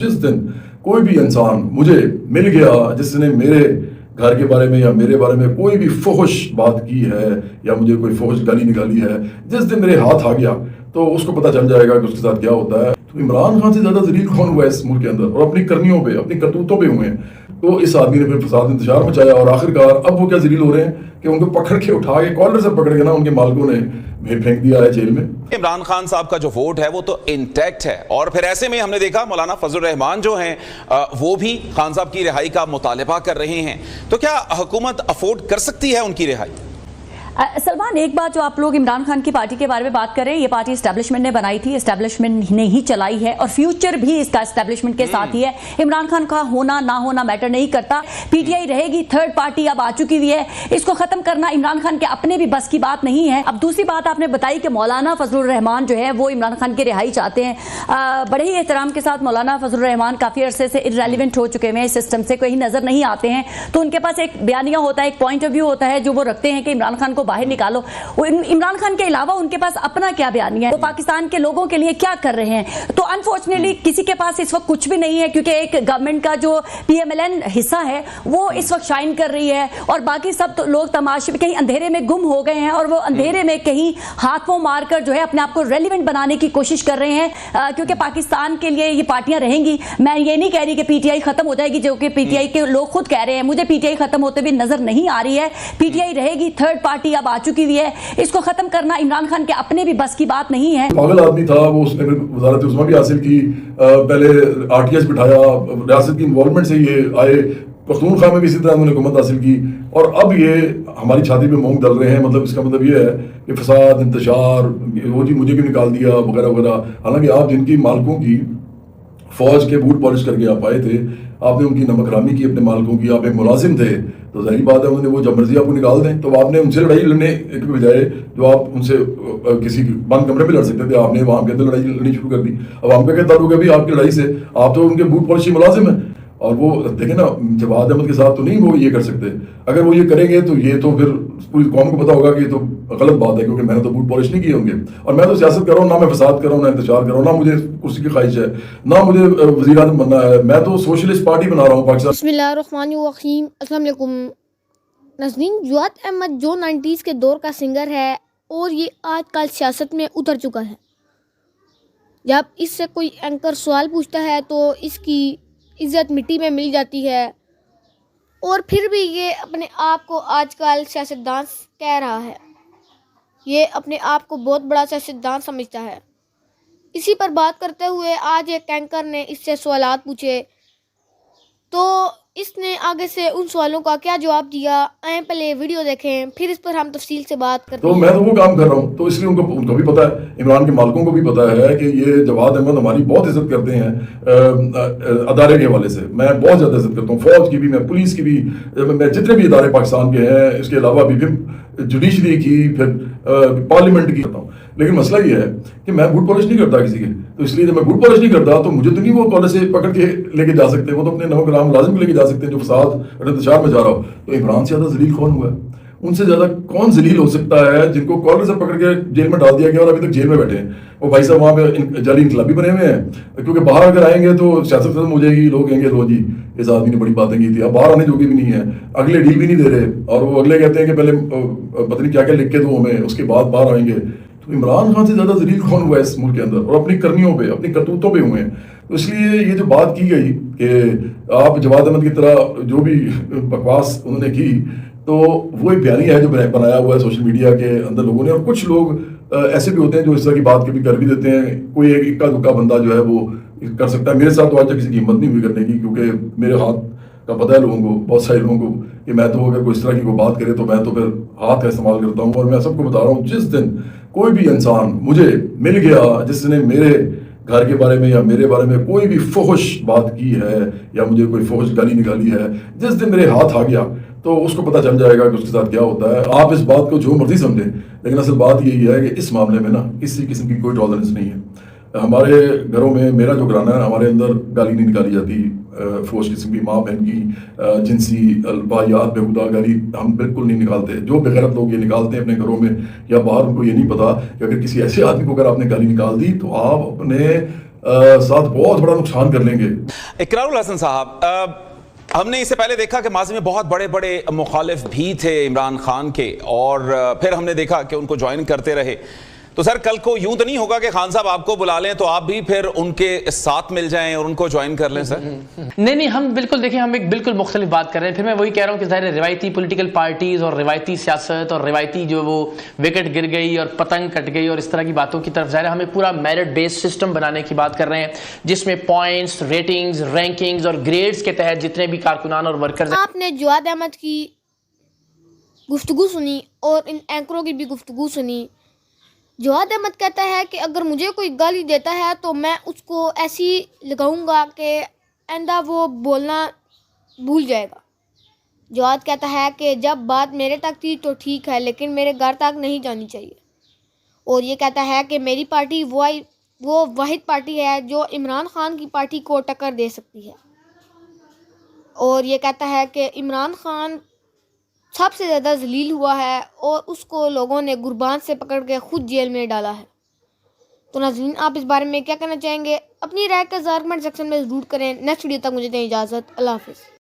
जिस दिन कोई भी इंसान मुझे मिल गया जिसने मेरे घर के बारे में या मेरे बारे में कोई भी फुहश बात की है या मुझे कोई फुहश गाली निकाली है, जिस दिन मेरे हाथ आ गया तो उसको पता चल जाएगा कि उसके साथ क्या होता है। तो इमरान खान से ज्यादा जलील कौन हुआ है इस मुल्क के अंदर, और अपनी करनियों पे, अपनी करतूतों पे हुए हैं। तो इस आदमी ने फिर फसाद इंतशार मचाया और आखिरकार अब वो क्या जलील हो रहे हैं कि उनको पकड़ के उठा के कॉलर से पकड़ के ना उनके मालिकों ने फेंक दिया है जेल में। इमरान खान साहब का जो वोट है वो तो इंटैक्ट है, और फिर ऐसे में हमने देखा मौलाना फजलुर रहमान जो हैं वो भी खान साहब की रिहाई का मुतालबा कर रहे हैं। तो क्या हुकूमत अफोर्ड कर सकती है उनकी रिहाई? सलमान, एक बात जो आप लोग इमरान खान की पार्टी के बारे में बात कर रहे हैं, ये पार्टी एस्टेब्लिशमेंट ने बनाई थी, एस्टेब्लिशमेंट ने ही चलाई है और फ्यूचर भी इसका एस्टेब्लिशमेंट के साथ ही है। इमरान खान का होना ना होना मैटर नहीं करता, पीटीआई रहेगी, थर्ड पार्टी अब आ चुकी हुई है, इसको खत्म करना इमरान खान के अपने भी बस की बात नहीं है। अब दूसरी बात आपने बताई कि मौलाना फजलुर रहमान जो है वो इमरान खान की रिहाई चाहते हैं। बड़े ही एहतराम के साथ मौलाना फजलुर रहमान काफ़ी अरसे से इररेलेवेंट हो चुके हैं, सिस्टम से कहीं नज़र नहीं आते हैं, तो उनके पास एक बयानिया होता है, एक पॉइंट ऑफ व्यू होता है जो वो रखते हैं कि इमरान खान को बाहर निकालो। इमरान खान के अलावा उनके पास अपना क्या बयानिया है, वो पाकिस्तान के लोगों के लिए क्या कर रहे हैं? तो अनफॉर्चुनेटली किसी के पास इस वक्त कुछ भी नहीं है, क्योंकि एक गवर्नमेंट का जो पीएमएलएन हिस्सा है वो इस वक्त शाइन कर रही है और बाकी सब तो लोग तमाशे कहीं अंधेरे में गुम हो गए हैं और वो अंधेरे में कहीं हाथों मारकर जो है अपने आप को रेलिवेंट बनाने की कोशिश कर रहे हैं, क्योंकि पाकिस्तान के लिए ये पार्टियां रहेंगी। मैं ये नहीं कह रही कि पीटीआई खत्म हो जाएगी, जो कि पीटीआई के लोग खुद कह रहे हैं। मुझे पीटीआई खत्म होते भी नजर नहीं आ रही है, पीटीआई रहेगी, थर्ड पार्टी अब आ चुकी हुई है, इसको खत्म करना इमरान खान के अपने भी बस की बात नहीं है। पागल आदमी था वो, उसने वजारत उस्मा भी हासिल की, पहले आरटीएस बिठाया, रियासत की इन्वॉल्वमेंट से ये आए, पख्तूनख्वा में भी इसी तरह उन्होंने हुकूमत हासिल की, और अब ये हमारी छाती पे मूंग दल रहे हैं। मतलब इसका मतलब ये है कि फसाद, इंतशार, वो जी मुझे भी निकाल दिया वगैरह वगैरह। हालांकि आप जिनकी मालिकों की फौज के बूट पॉलिश करके आप आए थे, आपने उनकी नमकरामी की अपने मालिकों की, आप एक मुलाजिम थे, तो जाहिर बात है उन्होंने वो जब मर्जी आपको निकाल दें। तो आपने उनसे लड़ाई लड़ने के बजाय जो आप उनसे किसी बंद कमरे में लड़ सकते थे, आपने वहाँ के अंदर लड़ाई लड़नी शुरू कर दी। अब हमका क्या ताल्लुक है भी आपकी लड़ाई से? आप तो उनके बूट पॉलिश मुलाजिम हैं। और वो देखें ना, जवाद अहमद के साथ तो नहीं वो ये कर सकते। अगर वो ये करेंगे तो ये तो फिर पूरी कौम को पता होगा कि ये तो गलत बात है, क्योंकि मैंने तो बूट पॉलिश नहीं किए होंगे। और मैं तो सियासत कर रहा हूँ, ना मैं फसाद कर रहा हूँ, ना इंतजार कर रहा हूँ, ना मुझे कुर्सी की ख्वाहिश है, ना मुझे वज़ीर आज़म बनना है। मैं तो सोशलिस्ट पार्टी बना रहा हूँ पाकिस्तान। बिस्मिल्लाहिर्रहमानिर्रहीम। अस्सलाम वालेकुम नाज़रीन, जवाद अहमद जो 90s के दौर का सिंगर है और ये आजकल सियासत में उतर चुका है। जब इससे कोई एंकर सवाल पूछता है तो इसकी इज़्ज़त मिट्टी में मिल जाती है, और फिर भी ये अपने आप को आजकल सियासतदान कह रहा है। ये अपने आप को बहुत बड़ा सियासतदान समझता है। इसी पर बात करते हुए आज एक एंकर ने इससे सवालात पूछे, तो इसने आगे से उन सवालों का क्या जवाब दिया, आए पहले वीडियो देखें, फिर इस पर हम तफसील से बात करते हैं। तो मैं तो वो काम कर रहा हूँ, तो इसलिए उनको भी पता है, इमरान के मालिकों को भी पता है कि ये जवाद अहमद हमारी बहुत इज्जत करते हैं अदारे के हवाले से। मैं बहुत ज़्यादा इज्जत करता हूँ, फौज की भी, मैं पुलिस की भी, मैं जितने भी इदारे पाकिस्तान के हैं, इसके अलावा भी जुडिशरी की, फिर पार्लियामेंट की करता हूँ। लेकिन मसला ये है कि मैं बूट पॉलिश नहीं करता किसी के, तो इसलिए जब मैं बूट पॉलिश नहीं करता तो मुझे तो नहीं वो कॉलेज से पकड़ के लेके जा सकते, वो तो अपने नमकराम मुलाजिम को लेके जा सकते हैं जो फसाद और इंतशार में जा रहा हो। तो इमरान से ज़्यादा जलील कौन हुआ है? उनसे ज़्यादा कौन जलील हो सकता है जिनको कॉलर से पकड़ के जेल में डाल दिया गया और अभी तक जेल में बैठे हैं? वो भाई साहब वहाँ पे जाली इनकलाबी बने हुए हैं, क्योंकि बाहर अगर आएंगे तो सियासत खत्म हो जाएगी, लोग कहेंगे लो जी इस आदमी ने बड़ी बातें की थी। अब बाहर आने जोगे भी नहीं है, अगले डील भी नहीं दे रहे, और वो अगले कहते हैं कि पहले पता नहीं क्या क्या लिख के दो हमें, उसके बाद बाहर आएंगे। तो इमरान खान से ज़्यादा जलील कौन हुआ है इस मुल्क के अंदर, और अपनी करनियों पे, अपनी करतूतों पे हुए हैं। तो इसलिए ये जो बात की गई कि आप जवाद अहमद की तरह जो भी बकवास उन्होंने की, तो वो एक बयानिया है जो बनाया हुआ है सोशल मीडिया के अंदर लोगों ने। और कुछ लोग ऐसे भी होते हैं जो इस तरह की बात कभी कर भी देते हैं। कोई एक इक्का दुक्का बंदा जो है वो कर सकता है। मेरे साथ तो आज तक किसी की हिम्मत नहीं हुई करने की, क्योंकि मेरे हाथ का पता है लोगों को, बहुत सारे लोगों को, कि मैं तो अगर कोई इस तरह की कोई बात करे तो मैं तो फिर हाथ का इस्तेमाल करता हूँ। और मैं सबको बता रहा हूँ, जिस दिन कोई भी इंसान मुझे मिल गया जिसने मेरे घर के बारे में या मेरे बारे में कोई भी फुहश बात की है या मुझे कोई फुहश गाली निकाली है, जिस दिन मेरे हाथ आ गया तो उसको पता चल जाएगा कि उसके साथ क्या होता है। आप इस बात को जो मर्जी समझें, लेकिन असल बात यही है कि इस मामले में ना किसी किस्म की कोई टॉलरेंस नहीं है। हमारे घरों में, मेरा जो घराना है, हमारे अंदर गाली नहीं निकाली जाती, फोश किस्म की, माँ बहन की जिनसी वाहियात बेहुदा गाली हम बिल्कुल नहीं निकालते। जो बेगैरत लोग ये निकालते हैं अपने घरों में या बाहर, उनको ये नहीं पता कि अगर किसी ऐसे आदमी को अगर आपने गाली निकाल दी तो आप अपने साथ बहुत बड़ा नुकसान कर लेंगे। इकरारुल हसन साहब, हमने इससे पहले देखा कि माजी में बहुत बड़े बड़े मुखालिफ भी थे इमरान खान के, और फिर हमने देखा कि उनको ज्वाइन करते रहे। तो सर कल को यूं तो नहीं होगा कि खान साहब आपको बुला लें तो आप भी फिर उनके साथ मिल जाएं और उनको ज्वाइन कर लें? सर नहीं, हम बिल्कुल, देखिए, हम एक बिल्कुल मुख्तलिफ बात कर रहे हैं। फिर मैं वही कह रहा हूँ कि ज़ाहिर रिवायती पॉलिटिकल पार्टीज़ और रिवायती सियासत और रिवायती जो वो विकेट गिर गई और पतंग कट गई और इस तरह की बातों की तरफ ज़ाहिर हमें पूरा मेरिट बेस्ड सिस्टम बनाने की बात कर रहे हैं, जिसमें पॉइंट्स, रेटिंग्स, रैंकिंग्स और ग्रेड्स के तहत जितने भी कारकुनान और वर्कर्स। आपने जवाद अहमद की गुफ्तगू सुनी और इन एंकरों की भी गुफ्तगू सुनी। जवाद अहमद कहता है कि अगर मुझे कोई गाली देता है तो मैं उसको ऐसी लगाऊंगा कि आइंदा वो बोलना भूल जाएगा। जवाद कहता है कि जब बात मेरे तक थी तो ठीक है, लेकिन मेरे घर तक नहीं जानी चाहिए। और ये कहता है कि मेरी पार्टी वो वाहिद पार्टी है जो इमरान खान की पार्टी को टक्कर दे सकती है। और ये कहता है कि इमरान खान सबसे ज़्यादा जलील हुआ है और उसको लोगों ने गुरबान से पकड़ के खुद जेल में डाला है। तो नाज़रीन, आप इस बारे में क्या कहना चाहेंगे? अपनी राय का इज़हार कमेंट सेक्शन में ज़रूर करें। नेक्स्ट वीडियो तक मुझे दें इजाज़त। अल्लाह हाफ़िज़।